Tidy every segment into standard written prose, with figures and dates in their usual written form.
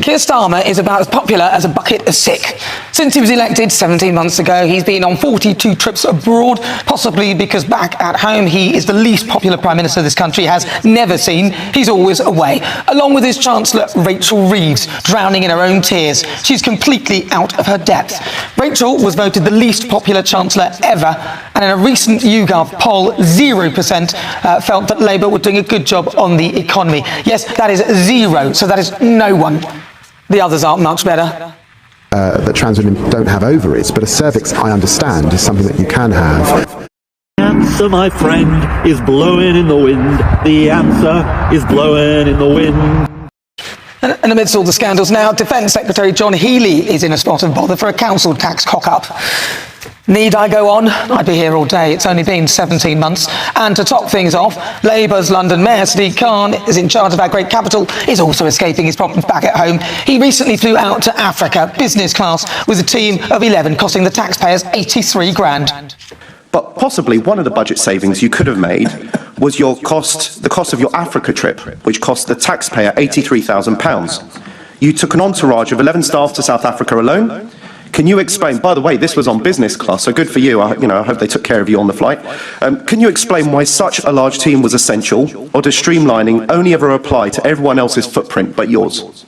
Keir Starmer is about as popular as a bucket of sick. Since he was elected 17 months ago, he's been on 42 trips abroad, possibly because back at home he is the least popular Prime Minister this country has never seen. He's always away, along with his Chancellor Rachel Reeves, drowning in her own tears. She's completely out of her depth. Rachel was voted the least popular Chancellor ever, and in a recent YouGov poll, 0% felt that Labour were doing a good job on the economy. Yes, that is zero, so that is no one. The others aren't much better. That trans women don't have ovaries, but a cervix, I understand, is something that you can have. The answer, my friend, is blowing in the wind. The answer is blowing in the wind. And amidst all the scandals now, Defence Secretary John Healey is in a spot of bother for a council tax cock-up. Need I go on? I'd be here all day. It's only been 17 months. And to top things off, Labour's London Mayor Sadiq Khan is in charge of our great capital, is also escaping his problems back at home. He recently flew out to Africa, business class, with a team of 11, costing the taxpayers 83 grand. But possibly one of the budget savings you could have made was the cost of your Africa trip, which cost the taxpayer £83,000. You took an entourage of 11 staff to South Africa alone. Can you explain, by the way, this was on business class, so good for you. I hope they took care of you on the flight. Can you explain why such a large team was essential, or does streamlining only ever apply to everyone else's footprint but yours?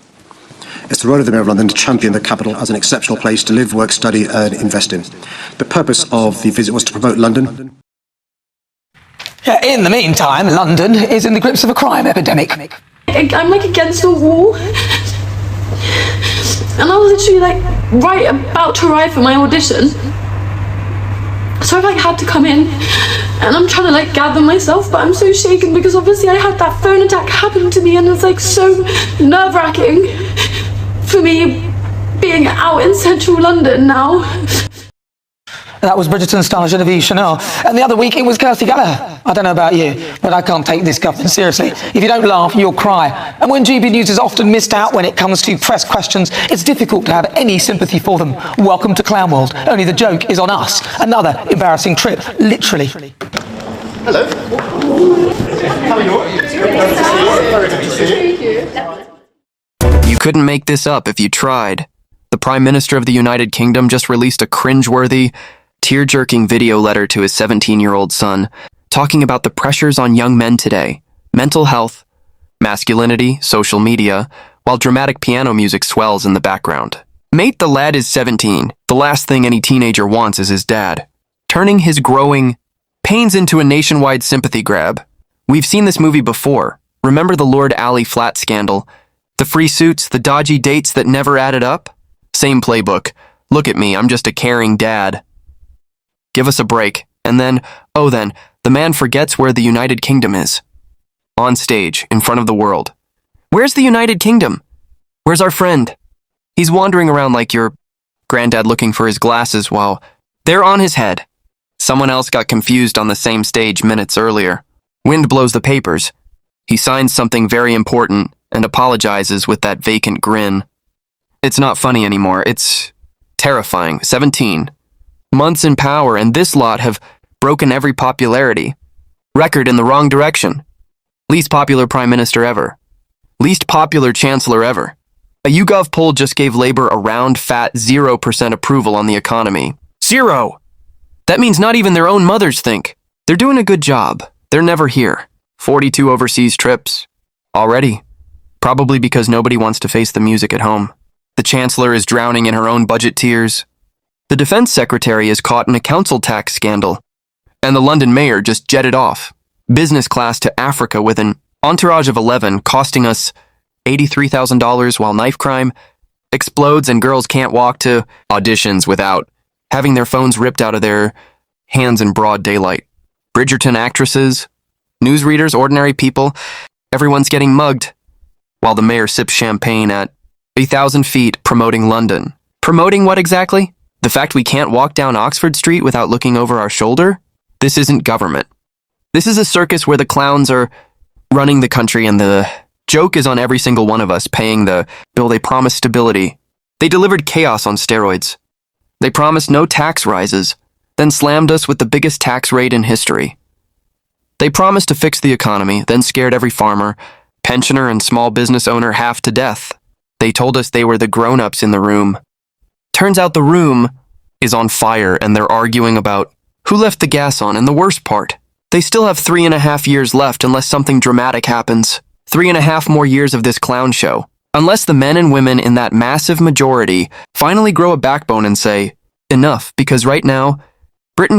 It's the role of the Mayor of London to champion the capital as an exceptional place to live, work, study and invest in. The purpose of the visit was to promote London. In the meantime, London is in the grips of a crime epidemic. I'm against the wall. And I was literally right about to arrive for my audition. So I had to come in and I'm trying to gather myself, but I'm so shaken because obviously I had that phone attack happen to me and it's so nerve-wracking for me being out in central London now. That was Bridgerton star Genevieve Chanel. And the other week it was Kirsty Gallagher. I don't know about you, but I can't take this government seriously. If you don't laugh, you'll cry. And when GB News is often missed out when it comes to press questions, it's difficult to have any sympathy for them. Welcome to Clown World. Only the joke is on us. Another embarrassing trip, literally. Hello. How are you? Very good to see you. You couldn't make this up if you tried. The Prime Minister of the United Kingdom just released a cringeworthy, tear-jerking video letter to his 17-year-old son, talking about the pressures on young men today, mental health, masculinity, social media, while dramatic piano music swells in the background. Mate, the lad is 17. The last thing any teenager wants is his dad, turning his growing pains into a nationwide sympathy grab. We've seen this movie before. Remember the Lord Alley flat scandal? The free suits, the dodgy dates that never added up? Same playbook. Look at me, I'm just a caring dad. Give us a break. And then, the man forgets where the United Kingdom is. On stage, in front of the world. Where's the United Kingdom? Where's our friend? He's wandering around like your granddad looking for his glasses while they're on his head. Someone else got confused on the same stage minutes earlier. Wind blows the papers. He signs something very important and apologizes with that vacant grin. It's not funny anymore. It's terrifying. 17. Months in power, and this lot have broken every popularity. Record in the wrong direction. Least popular Prime Minister ever. Least popular Chancellor ever. A YouGov poll just gave Labour a round, fat 0% approval on the economy. 0! That means not even their own mothers think. They're doing a good job. They're never here. 42 overseas trips. Already. Probably because nobody wants to face the music at home. The Chancellor is drowning in her own budget tears. The Defence Secretary is caught in a council tax scandal. And the London Mayor just jetted off, business class to Africa with an entourage of 11, costing us $83,000 while knife crime explodes and girls can't walk to auditions without having their phones ripped out of their hands in broad daylight. Bridgerton actresses, newsreaders, ordinary people, everyone's getting mugged, while the mayor sips champagne at 1,000 feet promoting London. Promoting what exactly? The fact we can't walk down Oxford Street without looking over our shoulder? This isn't government. This is a circus where the clowns are running the country and the joke is on every single one of us paying the bill. They promised stability. They delivered chaos on steroids. They promised no tax rises, then slammed us with the biggest tax rate in history. They promised to fix the economy, then scared every farmer, pensioner, and small business owner half to death. They told us they were the grown-ups in the room. Turns out the room is on fire and they're arguing about who left the gas on, and the worst part, they still have 3.5 years left unless something dramatic happens. 3.5 more years of this clown show. Unless the men and women in that massive majority finally grow a backbone and say, enough, because right now, Britain